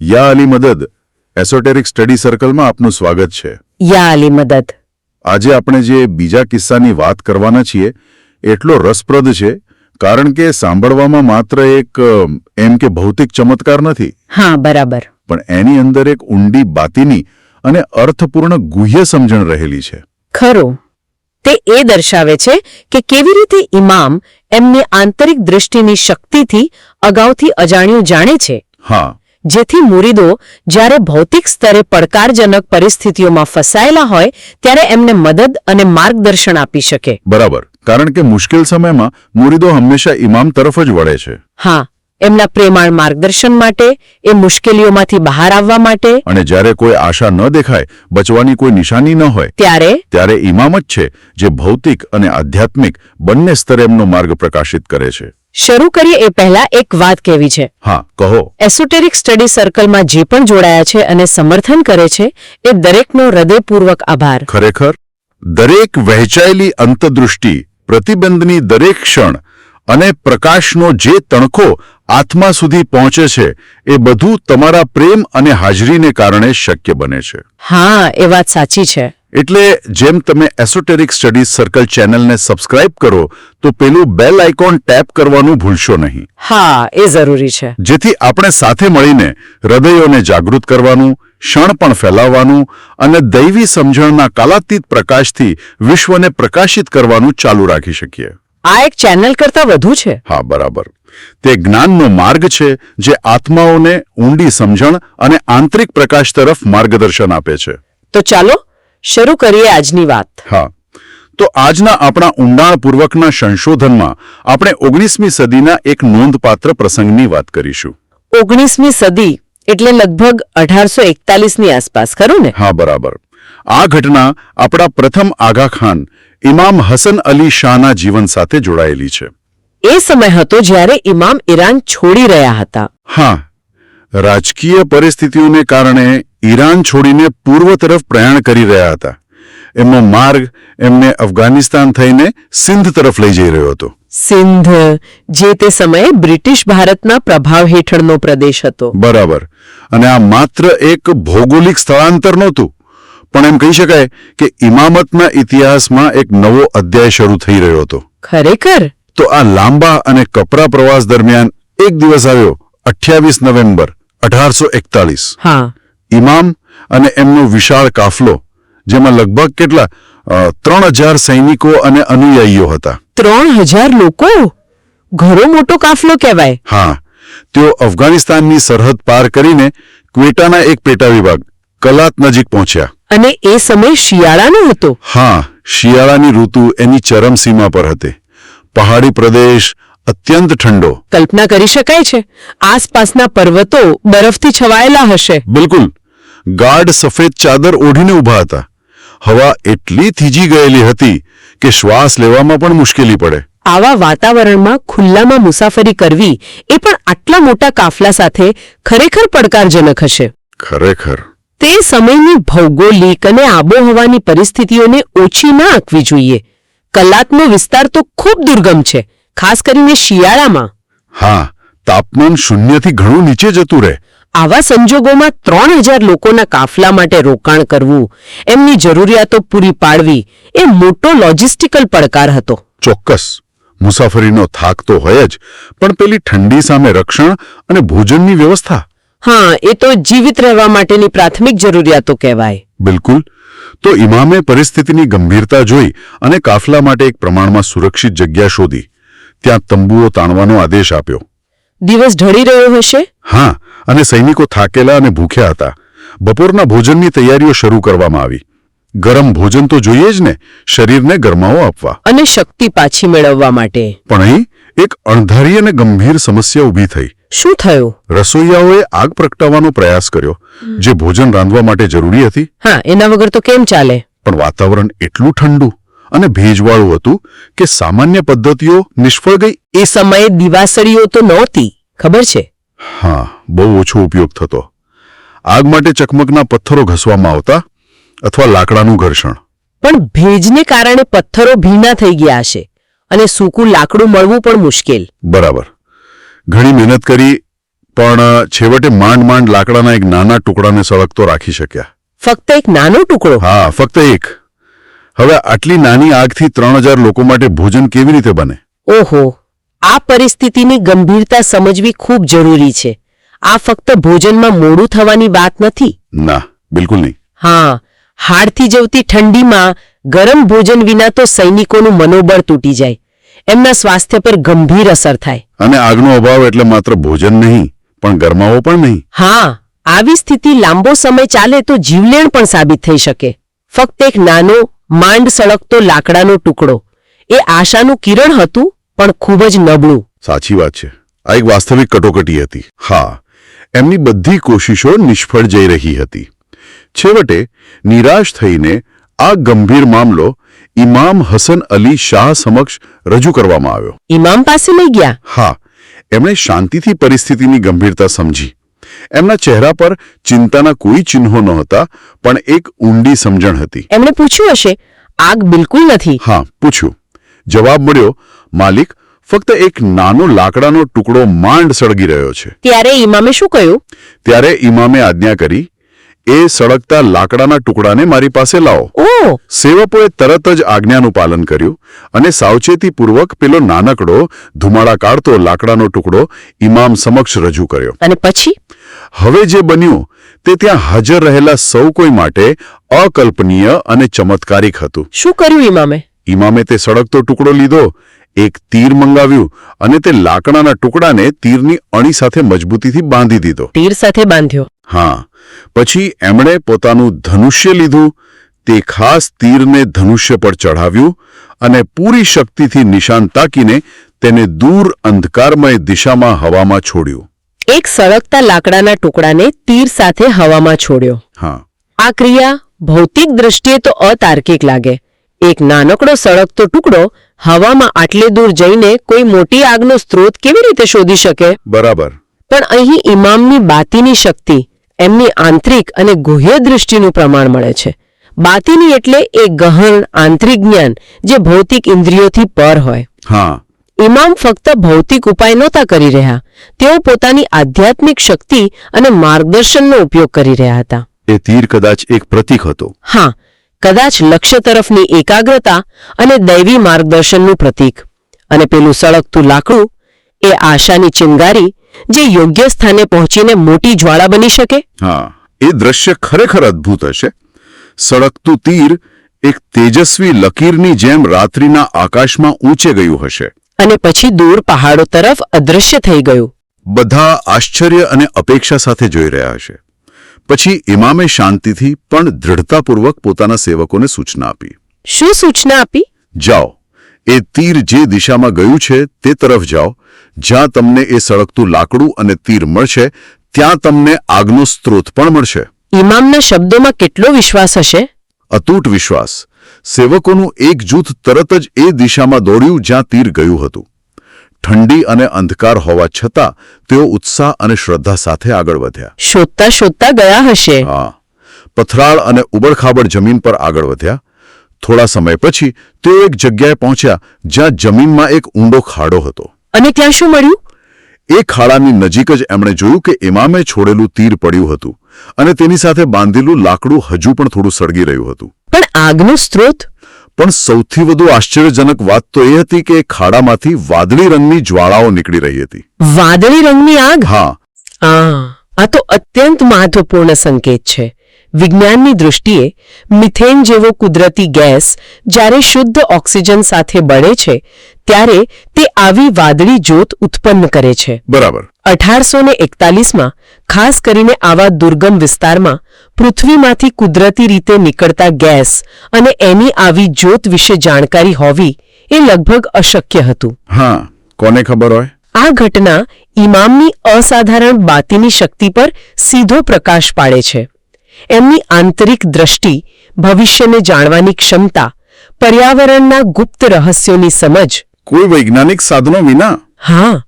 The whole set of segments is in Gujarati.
યા અલી મદદ એસોટેરિક સ્ટડી સર્કલમાં આપનું સ્વાગત છે. યા અલી મદદ. આજે આપણે જે બીજા કિસ્સાની વાત કરવાના છીએ એટલો રસપ્રદ છે કારણ કે સાંભળવામાં માત્ર એક એમ કે ભૌતિક ચમત્કાર નથી. હા, બરાબર. પણ એની અંદર એક ઊંડી બાતીની અને અર્થપૂર્ણ ગુહ્ય સમજણ રહેલી છે. ખરું. તે એ દર્શાવે છે કે કેવી રીતે ઇમામ એમની આંતરિક દૃષ્ટિની શક્તિથી અગાઉથી અજાણ્યું જાણે છે. હા, જેથી મુરીદો જ્યારે ભૌતિક સ્તરે પડકારજનક પરિસ્થિતિઓમાં ફસાયેલા હોય ત્યારે એમને મદદ અને માર્ગદર્શન આપી શકે. બરાબર. કારણ કે મુશ્કેલ સમયમાં મુરીદો હંમેશા ઇમામ તરફ જ વળે છે. હા, એમના પ્રેમાળ માર્ગદર્શન માટે, એ મુશ્કેલીઓમાંથી બહાર આવવા માટે. અને જ્યારે કોઈ આશા ન દેખાય, બચવાની કોઈ નિશાની ન હોય, ત્યારે ઇમામ જ છે જે ભૌતિક અને આધ્યાત્મિક બંને સ્તરે એમનો માર્ગ પ્રકાશિત કરે છે. શરૂ કરીએ એ પહેલા એક વાત કહેવી છે. હા, કહો. એસોટેરિક સ્ટડી સર્કલમાં જે પણ જોડાયા છે અને સમર્થન કરે છે એ દરેકનો હૃદયપૂર્વક આભાર. ખરેખર દરેક વહેંચાયેલી અંતદૃષ્ટિ, પ્રતિબંધની દરેક ક્ષણ અને પ્રકાશનો જે તણખો આત્મા સુધી પહોંચે છે એ બધું તમારા પ્રેમ અને હાજરીને કારણે શક્ય બને છે. હા, એ વાત સાચી છે. એટલે જેમ તમે એસોટેરિક સ્ટડીઝ સર્કલ ચેનલને સબસ્ક્રાઇબ કરો તો પેલું બેલ આઇકોન ટેપ કરવાનું ભૂલશો નહીં. હા, એ જરૂરી છે. જેથી આપણે સાથે મળીને હૃદયોને જાગૃત કરવાનું, ક્ષણ પણ ફેલાવવાનું અને દૈવી સમજણના કાલાતીત પ્રકાશથી વિશ્વને પ્રકાશિત કરવાનું ચાલુ રાખી શકીએ. આ એક ચેનલ કરતાં વધુ છે. હા, બરાબર. તે જ્ઞાનનો માર્ગ છે જે આત્માઓને ઊંડી સમજણ અને આંતરિક પ્રકાશ તરફ માર્ગદર્શન આપે છે. તો ચાલો શરૂ કરીએ આજની વાત. હા, તો આજના આપણા ઊંડાણપૂર્વકના સંશોધનમાં આપણે 19મી સદીના એક નોંધપાત્ર પ્રસંગની વાત કરીશું. 19મી સદી એટલે લગભગ 1841ની આસપાસ, ખરું ને? હા, બરાબર. આ ઘટના આપણા પ્રથમ આગા ખાન ઇમામ હસન અલી શાહના જીવન સાથે જોડાયેલી છે. એ સમય હતો જ્યારે ઇમામ ઈરાન છોડી રહ્યા હતા. હા, રાજકીય પરિસ્થિતિઓને કારણે ઈરાન છોડીને પૂર્વ તરફ પ્રયાણ કરી રહ્યા હતા. એમનો માર્ગ એમને અફઘાનિસ્તાન થઈને સિંધ તરફ લઈ જઈ રહ્યો હતો. સિંધ, જે તે સમયે બ્રિટિશ ભારતના પ્રભાવ હેઠળનો પ્રદેશ હતો. બરાબર. અને આ માત્ર એક ભૌગોલિક સ્થળાંતર નહોતું, પણ એમ કહી શકાય કે ઇમામતના ઇતિહાસમાં એક નવો અધ્યાય શરૂ થઈ રહ્યો હતો. ખરેખર. તો આ લાંબા અને કપરા પ્રવાસ દરમિયાન એક દિવસ આવ્યો, 28 નવેમ્બર 1841. હા. ઇમામ અને એમનો વિશાળ કાફલો, જેમાં લગભગ કેટલા 3000 સૈનિકો અને અનુયાયીઓ હતા. 3000 લોકો? ઘણો મોટો કાફલો કહેવાય. હા, તેઓ અફઘાનિસ્તાનની સરહદ પાર કરીને ક્વેટાના એક પેટા વિભાગ કલાત નજીક પહોંચ્યા. અને એ સમય શિયાળાનો હતો. હા, શિયાળાની ઋતુ એની ચરમસીમા પર હતી. પહાડી પ્રદેશ, અત્યંત ઠંડો. કલ્પના કરી શકાય છે. આસપાસના પર્વતો બરફથી છવાયેલા હશે. બિલકુલ. ગાઢ સફેદ ચાદર ઓઢીને ઊભા હતા. હવા એટલી થીજી ગયેલી હતી કે શ્વાસ લેવામાં પણ મુશ્કેલી પડે. આવા વાતાવરણમાં ખુલ્લામાં મુસાફરી કરવી એ પણ આટલા મોટા કાફલા સાથે ખરેખર પડકારજનક હશે. ખરેખર. તે સમયની ભૌગોલિક અને આબોહવાની પરિસ્થિતિઓને ઓછી ના આંકવી જોઈએ. કલાતનો વિસ્તાર તો ખૂબ દુર્ગમ છે, ખાસ કરીને શિયાળામાં. હા, તાપમાન શૂન્યથી ઘણું નીચે જતું રહે. આવા સંજોગોમાં 3000 લોકોના કાફલા માટે રોકાણ કરવું, એમની જરૂરિયાતો પૂરી પાડવી એ મોટો લોજિસ્ટિકલ પડકાર હતો. ચોક્કસ. મુસાફરીનો થાક તો હોય જ, પણ પેલી ઠંડી સામે રક્ષણ અને ભોજનની વ્યવસ્થા. હા, એ તો જીવિત રહેવા માટેની પ્રાથમિક જરૂરિયાતો કહેવાય. બિલકુલ. તો ઇમામે પરિસ્થિતિની ગંભીરતા જોઈ અને કાફલા માટે એક પ્રમાણમાં સુરક્ષિત જગ્યા શોધી ત્યાં તંબુઓ તાણવાનો આદેશ આપ્યો. દિવસ ઢળી રહ્યો હશે. હા, અને સૈનિકો થાકેલા અને ભૂખ્યા હતા. બપોરના ભોજનની તૈયારીઓ શરૂ કરવામાં આવી. ગરમ ભોજન તો જોઈએ જ ને, શરીરને ગરમાવો આપવા અને શક્તિ પાછી મેળવવા માટે. પણ અહીં એક અણધારી અને ગંભીર સમસ્યા ઊભી થઈ. શું થયું? રસોઈયાઓએ આગ પ્રગટાવવાનો પ્રયાસ કર્યો, જે ભોજન રાંધવા માટે જરૂરી હતી. હા, એના વગર તો કેમ ચાલે? પણ વાતાવરણ એટલું ઠંડુ અને ભેજવાળું હતું કે સામાન્ય પદ્ધતિઓ નિષ્ફળ ગઈ. એ સમયે દિવાસળીઓ તો નહોતી, ખબર છે? હા, બહુ ઓછો ઉપયોગ થતો. આગ માટે ચકમકના પથ્થરો ઘસવામાં આવતા અથવા લાકડાનું ઘર્ષણ. પણ ભેજને કારણે પથ્થરો ભીના થઈ ગયા હશે અને સૂકું લાકડું મળવું પણ મુશ્કેલ. બરાબર. ઘણી મહેનત કરી પણ છેવટે માંડ લાકડાના એક નાના ટુકડાને સળગતો રાખી શક્યા. ફક્ત એક નાનો ટુકડો? હા, ફક્ત એક. હવે આટલી નાની આગથી 3000 લોકો માટે ભોજન કેવી રીતે બને? ઓહો, આ પરિસ્થિતિની ગંભીરતા સમજવી ખૂબ જરૂરી છે. આ ફક્ત ભોજનમાં મોડું થવાની વાત નથી. ના, બિલકુલ નહીં. હા, હાડથી જવતી ઠંડીમાં ગરમ ભોજન વિના તો સૈનિકોનું મનોબળ તૂટી જાય, એમના સ્વાસ્થ્ય પર ગંભીર અસર થાય. અને આગનો અભાવ એટલે માત્ર ભોજન નહીં, પણ ગરમાવો પણ નહીં. હા, આવી સ્થિતિ લાંબો સમય ચાલે તો જીવલેણ પણ સાબિત થઈ શકે. ફક્ત એક નાનો માંડ સળગતો લાકડાનો ટુકડો એ આશાનું કિરણ હતું, પણ ખૂબ જ નબળું. સાચી વાત છે. આ એક વાસ્તવિક કટોકટી હતી. હા, એમની બધી કોશિશો નિષ્ફળ જઈ રહી હતી. છેવટે નિરાશ થઈને આ ગંભીર મામલો ઇમામ હસન અલી શાહ સમક્ષ રજૂ કરવામાં આવ્યો. ઇમામ પાસે લઈ ગયા? હા, એમણે શાંતિથી પરિસ્થિતિની ગંભીરતા સમજી. એમના ચહેરા પર ચિંતાના કોઈ ચિહ્નો નહોતા, પણ એક ઊંડી સમજણ હતી. એમણે પૂછ્યું હશે, આગ બિલકુલ નથી? હા, પૂછ્યું. જવાબ મળ્યો, માલિક, ફક્ત એક નાનો લાકડાનો ટુકડો માંડ સળગી રહ્યો છે. ત્યારે ઇમામે શું કહ્યું? ત્યારે ઇમામે આજ્ઞા કરી, એ સળગતા લાકડાના ટુકડાને મારી પાસે લાવો. ઓહ! સેવકોએ તરત જ આજ્ઞાનું પાલન કર્યું અને સાવચેતીપૂર્વક પેલો નાનકડો ધુમાડા કાઢતો લાકડાનો ટુકડો ઇમામ સમક્ષ રજૂ કર્યો. અને પછી? હવે જે બન્યું તે ત્યાં હાજર રહેલા સૌ કોઈ માટે અકલ્પનીય અને ચમત્કારિક હતું. શું કર્યું ઇમામે? ઇમામે તે સળગતો ટુકડો લીધો, એક તીર મંગાવ્યું અને તે લાકડાના ટુકડાને તીરની અણી સાથે મજબૂતીથી બાંધી દીધો. તીર સાથે બાંધ્યો? હા. પછી એમણે પોતાનું ધનુષ્ય લીધું, તે ખાસ તીરને ધનુષ્ય પર ચઢાવ્યું અને પૂરી શક્તિથી નિશાન તાકીને તેને દૂર અંધકારમય દિશામાં હવામાં છોડ્યું. એક સળગતા લાકડાના ટુકડાને તીર સાથે હવામાં છોડ્યો. હા. આ ક્રિયા ભૌતિક દ્રષ્ટિએ તો અતાર્કિક લાગે. એક નાનકડો સળગતો ટુકડો હવામાં આટલે દૂર જઈને કોઈ મોટી આગનો સ્ત્રોત કેવી રીતે શોધી શકે? બરાબર. પણ અહીં ઇમામની બાતીની શક્તિ, એમની આંતરિક અને ગુહ્ય દૃષ્ટિનું પ્રમાણ મળે છે. બાતીની એટલે એ ગહન આંતરિક જ્ઞાન જે ભૌતિક ઇન્દ્રિયોથી પર હોય. હા. ઇમામ ફક્ત ભૌતિક ઉપાય નહોતા કરી રહ્યા, તેઓ પોતાની આધ્યાત્મિક શક્તિ અને માર્ગદર્શનનો ઉપયોગ કરી રહ્યા હતા. એ તીર કદાચ એક પ્રતીક હતો. હા, કદાચ લક્ષ્ય તરફની એકાગ્રતા અને દૈવી માર્ગદર્શનનું પ્રતીક. અને પેલું સળગતું લાકડું એ આશાની ચિંગારી જે યોગ્ય સ્થાને પહોંચીને મોટી જ્વાળા બની શકે. હા, એ દ્રશ્ય ખરેખર અદ્ભુત હશે. સળગતું તીર એક તેજસ્વી લકીરની જેમ રાત્રિના આકાશમાં ઊંચે ગયું હશે અને પછી દૂર પહાડો તરફ અદૃશ્ય થઈ ગયું. બધા આશ્ચર્ય અને અપેક્ષા સાથે જોઈ રહ્યા હશે. પછી ઇમામે શાંતિથી પણ દૃઢતાપૂર્વક પોતાના સેવકોને સૂચના આપી. શું સૂચના આપી? જાઓ, એ તીર જે દિશામાં ગયું છે તે તરફ જાઓ. જ્યાં તમને એ સળગતું લાકડું અને તીર મળશે ત્યાં તમને આગનો સ્ત્રોત પણ મળશે. ઇમામના શબ્દોમાં કેટલો વિશ્વાસ હશે? અતૂટ વિશ્વાસ. સેવકોનું એક જૂથ તરત જ એ દિશામાં દોડ્યું જ્યાં તીર ગયું હતું. ઠંડી અને અંધકાર હોવા છતાં તેઓ ઉત્સાહ અને શ્રદ્ધા સાથે આગળ વધ્યા. શોધતા શોધતા ગયા હશે. હા, પથરાળ અને ઉબડખાબડ જમીન પર આગળ વધ્યા. થોડા સમય પછી તેઓ એક જગ્યાએ પહોંચ્યા જ્યાં જમીનમાં એક ઊંડો ખાડો હતો. અને ત્યાં શું મળ્યું? એ ખાડાની નજીક જ એમણે જોયું કે ઇમામે છોડેલું તીર પડ્યું હતું અને તેની સાથે બાંધેલું લાકડું હજુ પણ થોડું સળગી રહ્યું હતું. પણ આગનો સ્ત્રોત? પણ સૌથી વધુ આશ્ચર્યજનક વાત તો એ હતી કે ખાડામાંથી વાદળી રંગની જ્વાળાઓ નીકળી રહી હતી. વાદળી રંગની આગ? હા. આ તો અત્યંત મહત્વપૂર્ણ સંકેત છે. વિજ્ઞાનની દૃષ્ટિએ મિથેન જેવો કુદરતી ગેસ જ્યારે શુદ્ધ ઓક્સિજન સાથે બળે છે ત્યારે તે આવી વાદળી જ્યોત ઉત્પન્ન કરે છે. બરાબર. 1841માં ખાસ કરીને આવા દુર્ગમ વિસ્તારમાં પૃથ્વીમાંથી કુદરતી રીતે નીકળતા ગેસ અને એની આવી જ્યોત વિશે જાણકારી હોવી એ લગભગ અશક્ય હતું. હા, કોને ખબર હોય? આ ઘટના ઇમામની અસાધારણ બાતીની શક્તિ પર સીધો પ્રકાશ પાડે છે. એમની આંતરિક દ્રષ્ટિ, ભવિષ્યને જાણવાની ક્ષમતા, પર્યાવરણના ગુપ્ત રહસ્યોની સમજ. કોઈ વૈજ્ઞાનિક સાધનો વિના? હા,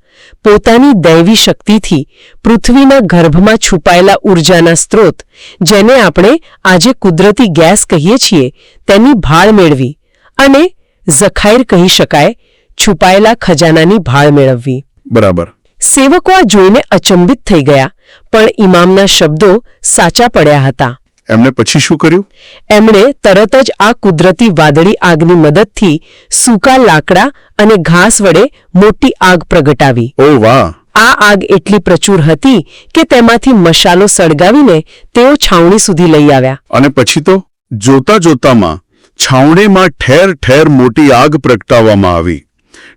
પોતાની દૈવી શક્તિથી પૃથ્વીના ગર્ભમાં છુપાયેલા ઊર્જાના સ્ત્રોત, જેને આપણે આજે કુદરતી ગેસ કહીએ છીએ, તેની ભાળ મેળવી અને ઝખાઈર કહી શકાય છુપાયેલા ખજાનાની ભાળ મેળવવી. બરાબર. સેવકો આ જોઈને અચંબિત થઈ ગયા, પણ ઇમામના શબ્દો સાચા પડ્યા હતા. એમણે પછી શું કર્યું? એમણે તરત જ આ કુદરતી વાદળી આગની મદદથી સૂકા લાકડા અને ઘાસ વડે મોટી આગ પ્રગટાવી. ઓ વાહ! આ આગ એટલી પ્રચુર હતી કે તેમાંથી મશાલો સળગાવીને તેઓ છાવણી સુધી લઈ આવ્યા. અને પછી તો જોતા જોતામાં છાવણીમાં ઠેર ઠેર મોટી આગ પ્રગટાવવામાં આવી.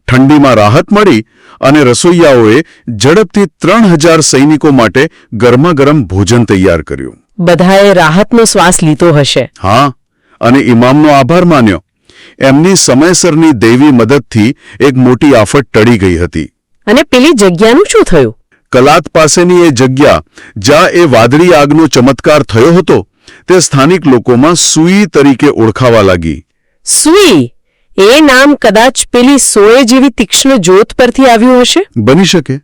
ઠંડીમાં રાહત મળી અને રસોઈયાઓએ ઝડપથી 3000 સૈનિકો માટે ગરમાગરમ ભોજન તૈયાર કર્યું. બધાએ રાહતનો શ્વાસ લીધો હશે. હા, અને ઇમામનો આભાર માન્યો. એમની સમયસરની દૈવી મદદથી એક મોટી આફત ટળી ગઈ હતી. અને પેલી જગ્યાનું શું થયું? કલાત પાસેની એ જગ્યા જ્યાં એ વાદળી આગનો ચમત્કાર થયો હતો તે સ્થાનિક લોકોમાં સુઈ તરીકે ઓળખાવા લાગી. સુઈ? એ નામ કદાચ પેલી સોય જેવી તીક્ષ્ણ જ્યોત પરથી આવ્યું હશે. બની શકે,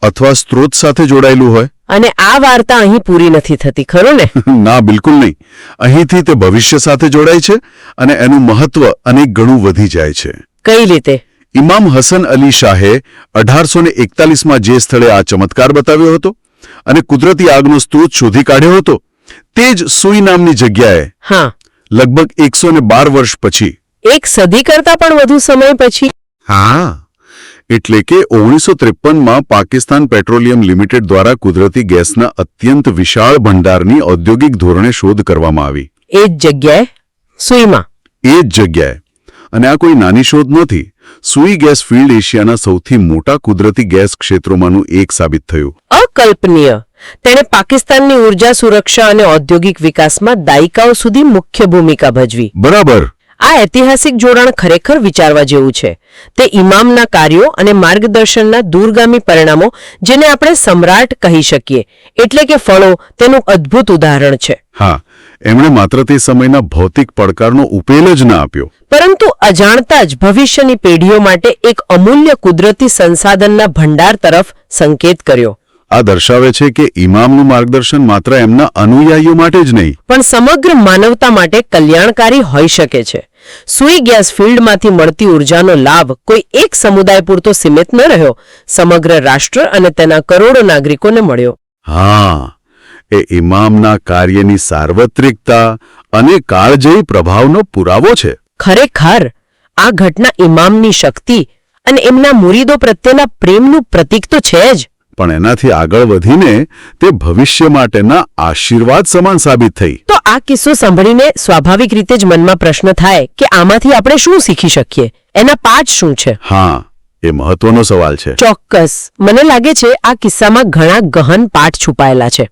અથવા સ્ત્રોત સાથે જોડાયેલું હોય. અને આ વાર્તા અહીં પૂરી નથી થતી, ખરું ને? ના, બિલકુલ નહીં. અહીંથી તે ભવિષ્ય સાથે જોડાય છે અને એનું મહત્વ અનેક ગણું વધી જાય છે. કઈ રીતે? ઇમામ હસન અલી શાહે 1841માં જે સ્થળે આ ચમત્કાર બતાવ્યો હતો અને કુદરતી આગનો સ્ત્રોત શોધી કાઢ્યો હતો તે જ સુઈ નામની જગ્યાએ હા, લગભગ 112 વર્ષ પછી, એક સદી કરતા પણ વધુ સમય પછી. હા, એટલે કે 1953માં પાકિસ્તાન પેટ્રોલિયમ લિમિટેડ દ્વારા કુદરતી ગેસના અત્યંત વિશાળ ભંડારની ઔદ્યોગિક ધોરણે શોધ કરવામાં આવી. એ જ જગ્યાએ, સુઈમાં. એ જ જગ્યાએ. અને આ કોઈ નાની શોધ નહોતી. સુઈ ગેસ ફિલ્ડ એશિયાના સૌથી મોટા કુદરતી ગેસ ક્ષેત્રોમાંનું એક સાબિત થયું. અકલ્પનીય. તેણે પાકિસ્તાનની ઉર્જા સુરક્ષા અને ઔદ્યોગિક વિકાસમાં દાયકાઓ સુધી મુખ્ય ભૂમિકા ભજવી. બરાબર. આ ઐતિહાસિક જોડાણ ખરેખર વિચારવા જેવું છે. તે ઇમામના કાર્યો અને માર્ગદર્શનના દૂરગામી પરિણામો, જેને આપણે સમ્રાટ કહી શકીએ, એટલે કે ફળો, તેનું અદ્ભુત ઉદાહરણ છે. હા, એમણે માત્ર તે સમયના ભૌતિક પડકારનો ઉકેલ જ ના આપ્યો, પરંતુ અજાણતા જ ભવિષ્યની પેઢીઓ માટે એક અમૂલ્ય કુદરતી સંસાધનના ભંડાર તરફ સંકેત કર્યો. આ દર્શાવે છે કે ઇમામનું માર્ગદર્શન માત્ર એમના અનુયાયીઓ માટે જ નહીં, પણ સમગ્ર માનવતા માટે કલ્યાણકારી હોઈ શકે છે. સુઈ ગેસ ફિલ્ડમાંથી મળતી ઉર્જાનો લાભ કોઈ એક સમુદાય પૂરતો સીમિત ન રહ્યો, સમગ્ર રાષ્ટ્ર અને તેના કરોડો નાગરિકોને મળ્યો. હા, એ ઇમામના કાર્યની સાર્વત્રિકતા અને કાળજયી પ્રભાવનો પુરાવો છે. ખરેખર આ ઘટના ઇમામની શક્તિ અને એમના મુરીદો પ્રત્યેના પ્રેમનું પ્રતીક તો છે જ, પણ એનાથી આગળ વધીને તે ભવિષ્ય માટેના આશીર્વાદ સમાન સાબિત થઈ. તો આ કિસ્સો સાંભળીને સ્વાભાવિક રીતે જ મનમાં પ્રશ્ન થાય કે આમાંથી આપણે શું શીખી શકીએ? એના પાઠ શું છે? હા, એ મહત્વનો સવાલ છે. ચોક્કસ. મને લાગે છે આ કિસ્સામાં ઘણા ગહન પાઠ છુપાયેલા છે.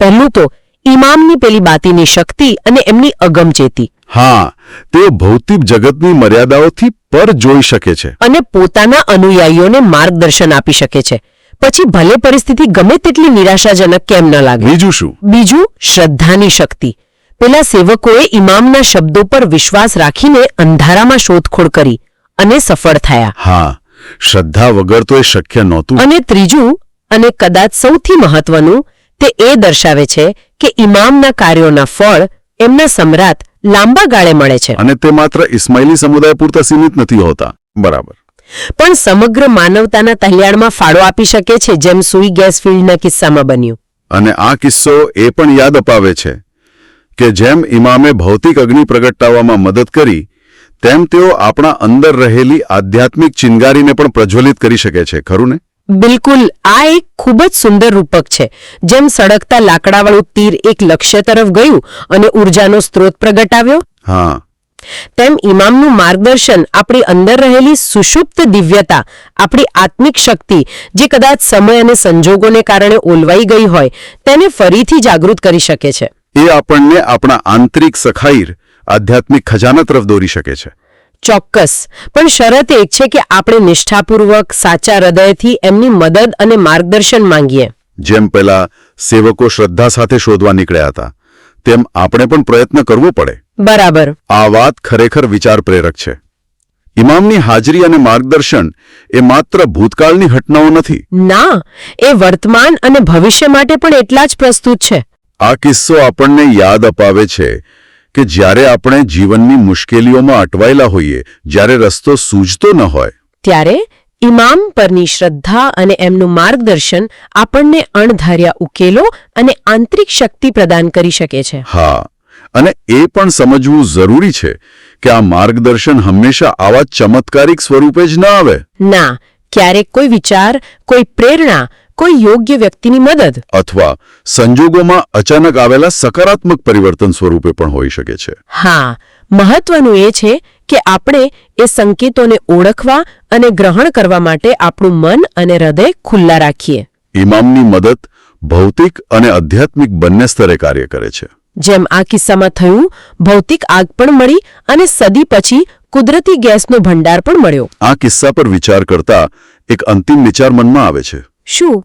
પહેલું તો ઇમામની પેલી બાતીની શક્તિ અને એમની અગમચેતી. હા, તેઓ ભૌતિક જગતની મર્યાદાઓથી પર જોઈ શકે છે અને પોતાના અનુયાયીઓને માર્ગદર્શન આપી શકે છે, પછી ભલે પરિસ્થિતિ ગમે તેટલી નિરાશાજનક કેમ ન લાગે. બીજું શું? બીજું શ્રદ્ધાની શક્તિ. પેલા સેવકોએ ઇમામના શબ્દો પર વિશ્વાસ રાખીને અંધારામાં શોધખોળ કરી અને સફળ થયા. હા, શ્રદ્ધા વગર તો એ શક્ય નહોતું. અને ત્રીજું, અને કદાચ સૌથી મહત્વનું, તે એ દર્શાવે છે કે ઇમામના કાર્યોના ફળ એમના સમ્રાટ લાંબા ગાળે મળે છે. અને તે માત્ર ઇસ્માઇલી સમુદાય પૂરતા સીમિત નથી હોતા. બરાબર. પણ સમગ્ર માનવતાના કલ્યાણમાં ફાળો આપી શકે છે, જેમ સુઈ ગેસ ફિલ્ડના કિસ્સામાં બન્યું. અને આ કિસ્સો એ પણ યાદ અપાવે છે કે જેમ ઇમામે ભૌતિક અગ્નિ પ્રગટાવવામાં મદદ કરી, તેમ તેઓ આપણા અંદર રહેલી આધ્યાત્મિક ચિનગારીને પણ પ્રજ્વલિત કરી શકે છે. ખરું ને? બિલકુલ. આ એક ખૂબ જ સુંદર રૂપક છે. જેમ સળગતા લાકડાવાળું તીર એક લક્ષ્ય તરફ ગયું અને ઉર્જાનો સ્ત્રોત પ્રગટાવ્યો, હા, તેમ ઇમામનું માર્ગદર્શન આપણી અંદર રહેલી સુષુપ્ત દિવ્યતા, આપણી આત્મિક શક્તિ, જે કદાચ સમય અને સંજોગોને કારણે ઓલવાઈ ગઈ હોય, તેને ફરીથી જાગૃત કરી શકે છે. એ આપણને આપણા આંતરિક સખાઈર આધ્યાત્મિક ખજાના તરફ દોરી શકે છે. ચોક્કસ. પણ શરત એક છે કે આપણે નિષ્ઠાપૂર્વક, સાચા હૃદયથી એમની મદદ અને માર્ગદર્શન માંગીએ. જેમ પેલા સેવકો શ્રદ્ધા સાથે શોધવા નીકળ્યા હતા, તેમ આપણે પણ પ્રયત્ન કરવો પડે. બરાબર. આ વાત ખરેખર વિચાર પ્રેરક છે. ઇમામની હાજરી અને માર્ગદર્શન એ માત્ર ભૂતકાળની ઘટનાઓ નથી. ના, એ વર્તમાન અને ભવિષ્ય માટે પણ એટલા જ પ્રસ્તુત છે. આ કિસ્સો આપણને યાદ અપાવે છે કે જ્યારે આપણે જીવનની મુશ્કેલીઓમાં અટવાયેલા હોઈએ, જ્યારે રસ્તો સૂઝતો ન હોય, ત્યારે ઇમામ પરની શ્રદ્ધા અને એમનું માર્ગદર્શન આપણને અણધાર્યા ઉકેલો અને આંતરિક શક્તિ પ્રદાન કરી શકે છે. હા, અને એ પણ સમજવું જરૂરી છે કે આ માર્ગદર્શન હંમેશા આવા ચમત્કારિક સ્વરૂપે જ ન આવે. ના, ક્યારેક કોઈ વિચાર, કોઈ પ્રેરણા, કોઈ યોગ્ય વ્યક્તિની મદદ અથવા સંજોગોમાં અચાનક આવેલા સકારાત્મક પરિવર્તન સ્વરૂપે પણ હોઈ શકે છે. હા, મહત્વનું એ છે કે આપણે એ સંકેતોને ઓળખવા અને ગ્રહણ કરવા માટે આપણું મન અને હૃદય ખુલ્લા રાખીએ. ઇમામની મદદ ભૌતિક અને આધ્યાત્મિક બંને સ્તરે કાર્ય કરે છે. જેમ આ કિસ્સામાં થયું, ભૌતિક આગ પણ મળી અને સદી પછી કુદરતી ગેસનો ભંડાર પણ મળ્યો. આ કિસ્સા પર વિચાર કરતા એક અંતિમ વિચાર મનમાં આવે છે. શું?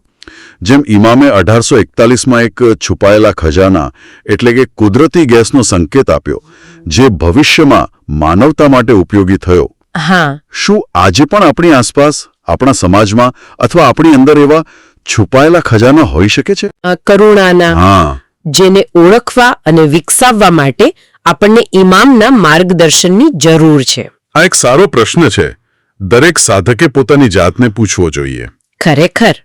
જેમ ઇમામે 1841માં એક છુપાયેલા ખજાના એટલે કે કુદરતી ગેસનો સંકેત આપ્યો, જે ભવિષ્યમાં માનવતા માટે ઉપયોગી થયો. હા, શું આજે પણ આપણી આસપાસ, આપણા સમાજમાં અથવા આપણી અંદર એવા છુપાયેલા ખજાના હોઈ શકે છે? કરુણાના, હા, જેને ઓળખવા અને વિકસાવવા માટે આપણને ઇમામના માર્ગદર્શનની જરૂર છે. આ એક સારો પ્રશ્ન છે. દરેક સાધકે પોતાની જાતને પૂછવો જોઈએ. ખરેખર.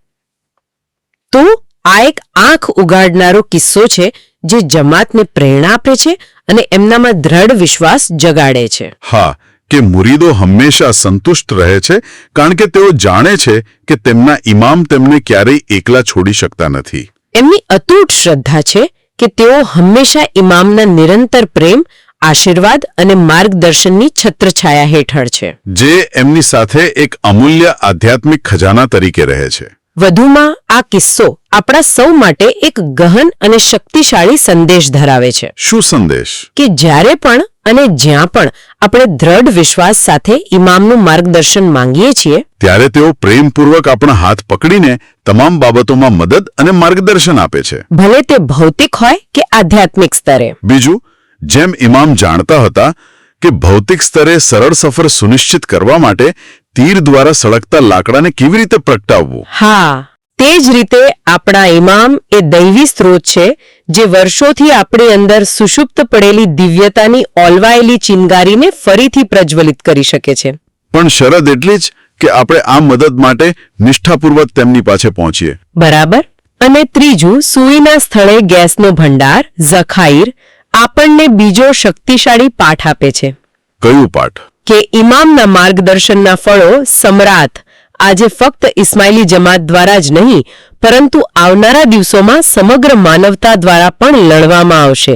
તો આ એક આંખ ઉગાડનારો કિસ્સો છે જે જમાતને પ્રેરણા આપે છે અને એમનામાં દ્રઢ વિશ્વાસ જગાડે છે. હા, કે મુરીદો હંમેશા સંતુષ્ટ રહે છે કારણ કે તેઓ જાણે છે કે તેમના ઇમામ તેમને ક્યારેય એકલા છોડી શકતા નથી. એમની અતૂટ શ્રદ્ધા છે કે તેઓ હંમેશા ઇમામના નિરંતર પ્રેમ, આશીર્વાદ અને માર્ગદર્શનની છત્રછાયા હેઠળ છે, જે એમની સાથે એક અમૂલ્ય આધ્યાત્મિક ખજાના તરીકે રહે છે. વધુમાં આ કિસ્સો આપણા સૌ માટે એક ગહન અને શક્તિશાળી સંદેશ ધરાવે છે. શું સંદેશ? કે જ્યારે પણ અને જ્યાં પણ આપણે દ્રઢ વિશ્વાસ સાથે ઇમામનું માર્ગદર્શન માંગીએ છીએ, ત્યારે તેઓ પ્રેમપૂર્વક આપણા હાથ પકડીને તમામ બાબતોમાં મદદ અને માર્ગદર્શન આપે છે, ભલે તે ભૌતિક હોય કે આધ્યાત્મિક સ્તરે. બીજું, જેમ ઇમામ જાણતા હતા કે ભૌતિક સ્તરે સરળ સફર સુનિશ્ચિત કરવા માટે તીર દ્વારા સળગતા લાકડાને કેવી રીતે પ્રગટાવવું. હા, તે જ રીતે આપણા ઇમામ એ દૈવી સ્ત્રોત છે જે વર્ષોથી આપણી અંદર સુષુપ્ત પડેલી દિવ્યતાની ઓલવાયેલી ચિનગારીને ફરીથી પ્રજ્વલિત કરી શકે છે. પણ શરત એટલી જ કે આપણે આ મદદ માટે નિષ્ઠાપૂર્વક તેમની પાસે પહોંચીએ. બરાબર. અને ત્રીજું, સૂઈના સ્થળે ગેસનો ભંડાર, ઝખાઈર, આપણને બીજો શક્તિશાળી પાઠ આપે છે. કયું પાઠ? કે ઇમામના માર્ગદર્શનના ફળો સમ્રાટ આજે ફક્ત ઇસ્માઇલી જમાત દ્વારા જ નહીં, પરંતુ આવનારા દિવસોમાં સમગ્ર માનવતા દ્વારા પણ લડવામાં આવશે,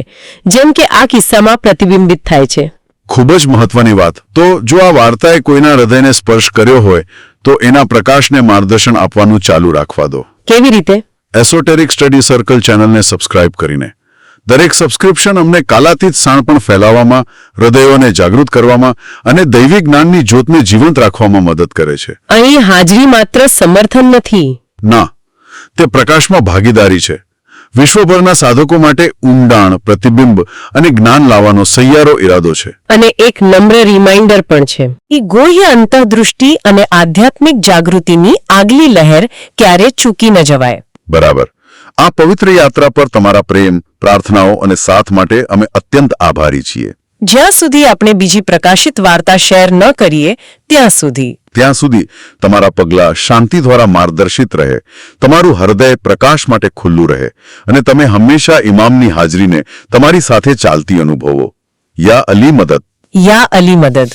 જેમ કે આ કિસ્સામાં પ્રતિબિંબિત થાય છે. ખૂબ જ મહત્વની વાત. તો જો આ વાર્તાએ કોઈના હૃદયને સ્પર્શ કર્યો હોય તો એના પ્રકાશને માર્ગદર્શન આપવાનું ચાલુ રાખવા દો. કેવી રીતે? એસોટેરિક સ્ટડી સર્કલ ચેનલને સબસ્ક્રાઇબ કરીને. દરેક સબસ્ક્રિપ્શન અમને કાલાતીત શાણપણ ફેલાવવામાં, હૃદયોને જાગૃત કરવામાં અને દૈવિક જ્ઞાનની જ્યોતને જીવંત રાખવામાં મદદ કરે છે. અહીં હાજરી માત્ર સમર્થન નથી. ના, તે પ્રકાશમાં ભાગીદારી છે. વિશ્વભરના સાધકો માટે ઊંડાણ, પ્રતિબિંબ અને જ્ઞાન લાવવાનો સહિયારો ઈરાદો છે. અને એક નમ્ર રિમાઇન્ડર પણ છે કે ગોહ્ય અંતઃદૃષ્ટિ અને આધ્યાત્મિક જાગૃતિની આગલી લહેર ક્યારે ચૂકી ન જવાય. બરાબર. આ પવિત્ર યાત્રા પર તમારા પ્રેમ, પ્રાર્થનાઓ અને સાથ માટે અમે અત્યંત આભારી છીએ. જ્યાં સુધી આપણે બીજી પ્રકાશિત વાર્તા શેર ન કરીએ ત્યાં સુધી તમારા પગલાં શાંતિ દ્વારા માર્ગદર્શિત રહે, તમારું હૃદય પ્રકાશ માટે ખુલ્લું રહે અને તમે હંમેશા ઇમામની હાજરીને તમારી સાથે ચાલતી અનુભવો. યા અલી મદદ. યા અલી મદદ.